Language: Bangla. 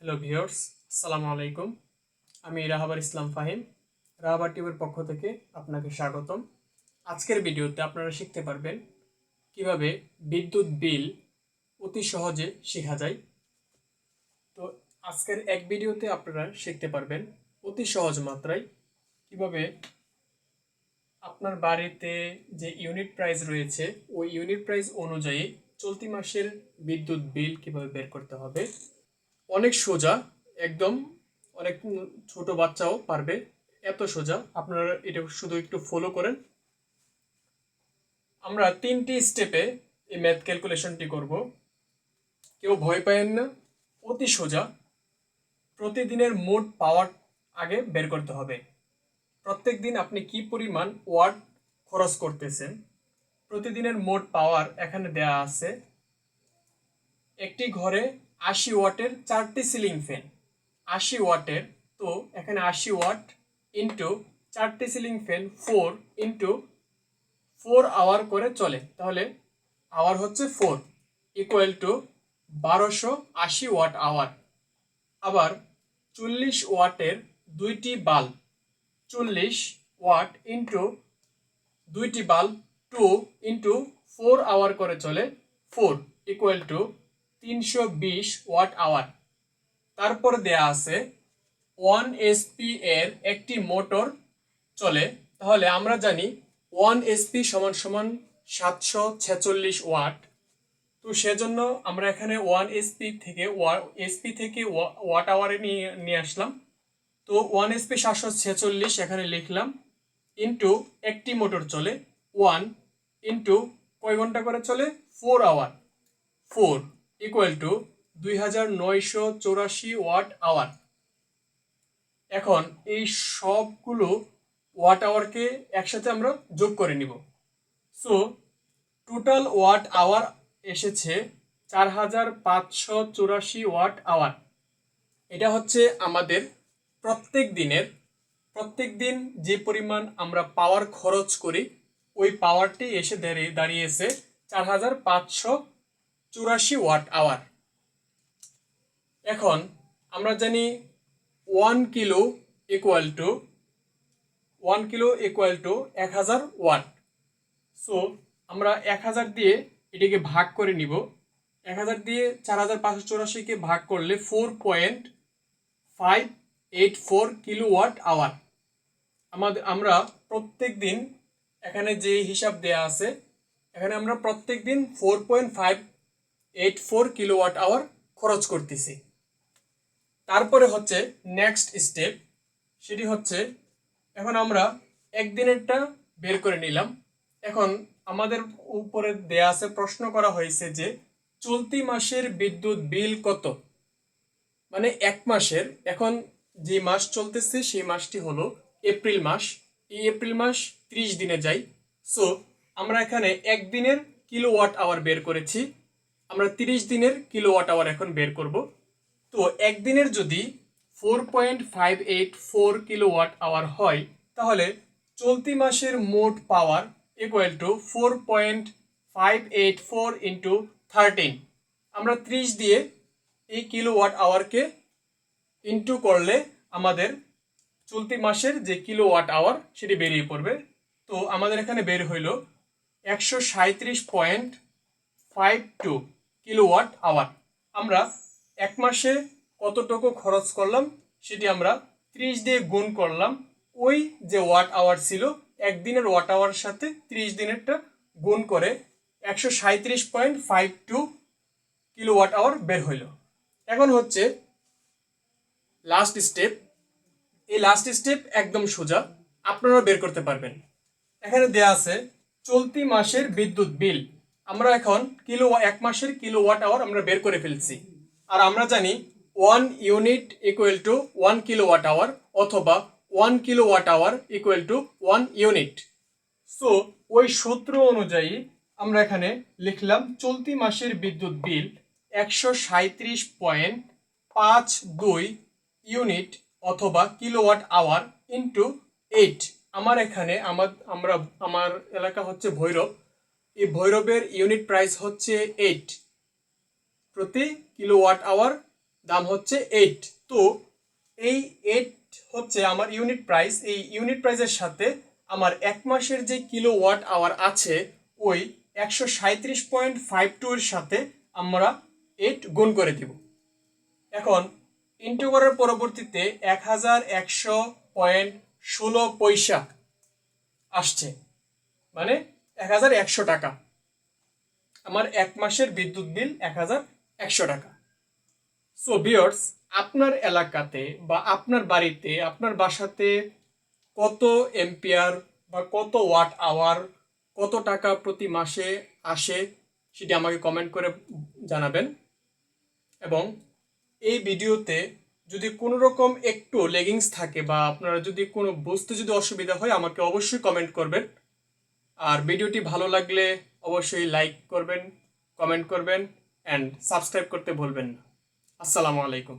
হ্যালো ভিউয়ার্স, আসসালামু আলাইকুম। আমি রাহাবার ইসলাম ফাহিম, রাহাবার টিভির পক্ষ থেকে আপনাকে স্বাগতম। আজকের ভিডিওতে আপনারা শিখতে পারবেন কিভাবে বিদ্যুৎ বিল অতি সহজে শেখা যায়। তো আজকের এক ভিডিওতে আপনারা শিখতে পারবেন অতি সহজ মাত্রায় কিভাবে আপনার বাড়িতে যে ইউনিট প্রাইস রয়েছে ওই ইউনিট প্রাইস অনুযায়ী চলতি মাসের বিদ্যুৎ বিল কিভাবে বের করতে হবে। অনেক সোজা, একদম অনেক ছোট বাচ্চাও পারবে, এত সোজা। আপনারা এটা শুধু একটু ফলো করেন। আমরা 3টি স্টেপে এই ম্যাথ ক্যালকুলেশনটি করব। কেউ ভয় পায়েন না, অতি সোজা। প্রতিদিনের মোট পাওয়ার আগে বের করতে হবে। প্রত্যেক দিন আপনি কি পরিমাণ ওয়াট খরচ করতেছেন, প্রতিদিনের মোট পাওয়ার এখানে দেয়া আছে। একটি ঘরে 80 ওয়াটের 4টি সিলিং ফ্যান, 80 ওয়াটের, তো এখানে 80 ওয়াট ইন্টু 4টি সিলিং ফ্যান 4 ইন্টু 4 আওয়ার করে চলে, তাহলে আওয়ার হচ্ছে 4 ইকুয়াল টু 1280 ওয়াট আওয়ার। আবার 40 ওয়াটের 2টি বাল্ব, 40 ওয়াট ইন্টু 2টি বাল্ব 2 ইন্টু 4 আওয়ার করে চলে, 4 ইকুয়াল টু 320 ওয়াট আওয়ার। তারপর দেয়া আছে 1 এসপি এর একটি মোটর চলে, তাহলে আমরা জানি 1 এসপি সমান সমান 746 ওয়াট। তো সেজন্য আমরা এখানে 1 এসপি থেকে ওয়াট আওয়ারে নিয়ে আসলাম। তো 1 এসপি 746 এখানে লিখলাম, ইন্টু একটি মোটর চলে 1 ইন্টু কয় ঘন্টা করে চলে 4 hour, 4 equal to 2984 watt hour. এখন এই সবগুলো ওয়াট আওয়ারকে একসাথে আমরা যোগ করে নিব। সো টোটাল ওয়াট আওয়ার এসেছে 4584 ওয়াট আওয়ার। এটা হচ্ছে আমাদের প্রত্যেক দিন যে পরিমাণ আমরা পাওয়ার খরচ করি ওই পাওয়ারটি এসে দাঁড়িয়েছে 4584 ওয়াট আওয়ার। এখন আমরা জানি 1 kilo equal to 1000 watt. So আমরা 1000 দিয়ে এটিকে ভাগ করে নিব। 1000 দিয়ে 4584কে ভাগ করলে 4.584 কিলোওয়াট আওয়ার। আমরা প্রত্যেক দিন, এখানে যে হিসাব দেয়া আছে, এখানে আমরা প্রত্যেক দিন 4.584 কিলোওয়াট আওয়ার খরচ করতেছি। তারপরে হচ্ছে নেক্সট স্টেপ, সেটি হচ্ছে এখন আমরা একদিনেরটা বের করে নিলাম। এখন আমাদের উপরে দেয়া আছে, প্রশ্ন করা হয়েছে যে চলতি মাসের বিদ্যুৎ বিল কত, মানে এক মাসের। এখন যে মাস চলতেছে সেই মাসটি হলো এপ্রিল মাস। এই এপ্রিল মাস 30 দিনে যায়। সো আমরা এখানে একদিনের কিলোওয়াট আওয়ার বের করেছি, আমরা 30 দিনের কিলোওয়াট আওয়ার এখন বের করব। তো একদিনের যদি 4.584 কিলোওয়াট আওয়ার হয়, তাহলে চলতি মাসের মোট পাওয়ার ইকুয়াল টু 4.584 ইন্টু 13। আমরা 30 দিয়ে এই কিলোওয়াট আওয়ারকে ইন্টু করলে আমাদের চলতি মাসের যে কিলোওয়াট আওয়ার সেটি বেরিয়ে পড়বে। তো আমাদের এখানে বের হইল 137.52 কিলোওয়াট আওয়ার। আমরা এক মাসে কতটুকু খরচ করলাম সেটি আমরা 30 দিয়ে গুণ করলাম। ওই যে ওয়াট আওয়ার ছিল একদিনের ওয়াট আওয়ার সাথে 30 দিনেরটা গুণ করে 137.52 কিলোওয়াট আওয়ার বের হইল। এখন হচ্ছে লাস্ট স্টেপ। এই লাস্ট স্টেপ একদম সোজা, আপনারা বের করতে পারবেন। এখানে দেয়া আছে চলতি মাসের বিদ্যুৎ বিল। আমরা এখন এক মাসের কিলোওয়াট আওয়ার আমরা বের করে ফেলছি। আর আমরা জানি 1 unit equal to 1 kilowatt hour, অথবা 1 kilowatt hour equal to 1 unit. So ওই সূত্র অনুযায়ী আমরা এখানে লিখলাম চলতি মাসের বিদ্যুৎ বিল 137.52 ইউনিট অথবা কিলোওয়াট আওয়ার ইন্টু 8। আমার এখানে আমার এলাকা হচ্ছে ভৈরব। এই ভৈরবের ইউনিট প্রাইস হচ্ছে 8 প্রতি কিলোওয়াট আওয়ার দাম হচ্ছে 8। তো এই 8 হচ্ছে আমার ইউনিট প্রাইস। এই ইউনিট প্রাইসের সাথে আমার এক মাসের যে কিলোওয়াট আওয়ার আছে ওই 137.52 এর সাথে আমরা 8 গুণ করে দিব। এখন ইন্টু করার পরবর্তীতে 1100.16 আসছে, মানে 1100 টাকা। আমার এক মাসের বিদ্যুৎ বিল 1100 টাকা। সো ভিউয়ার্স, আপনার এলাকাতে বা আপনার বাড়িতে, আপনার বাসাতে কত এম্পিয়ার বা কত ওয়াট আওয়ার, কত টাকা প্রতি মাসে আসে সেটি আমাকে কমেন্ট করে জানাবেন। এবং এই ভিডিওতে যদি কোনো রকম একটু লেগিংস থাকে বা আপনারা যদি কোনো বুঝতে যদি অসুবিধা হয় আমাকে অবশ্যই কমেন্ট করবেন। আর ভিডিওটি ভালো লাগলে অবশ্যই লাইক করবেন, কমেন্ট করবেন অ্যান্ড সাবস্ক্রাইব করতে ভুলবেন না। আসসালামু আলাইকুম।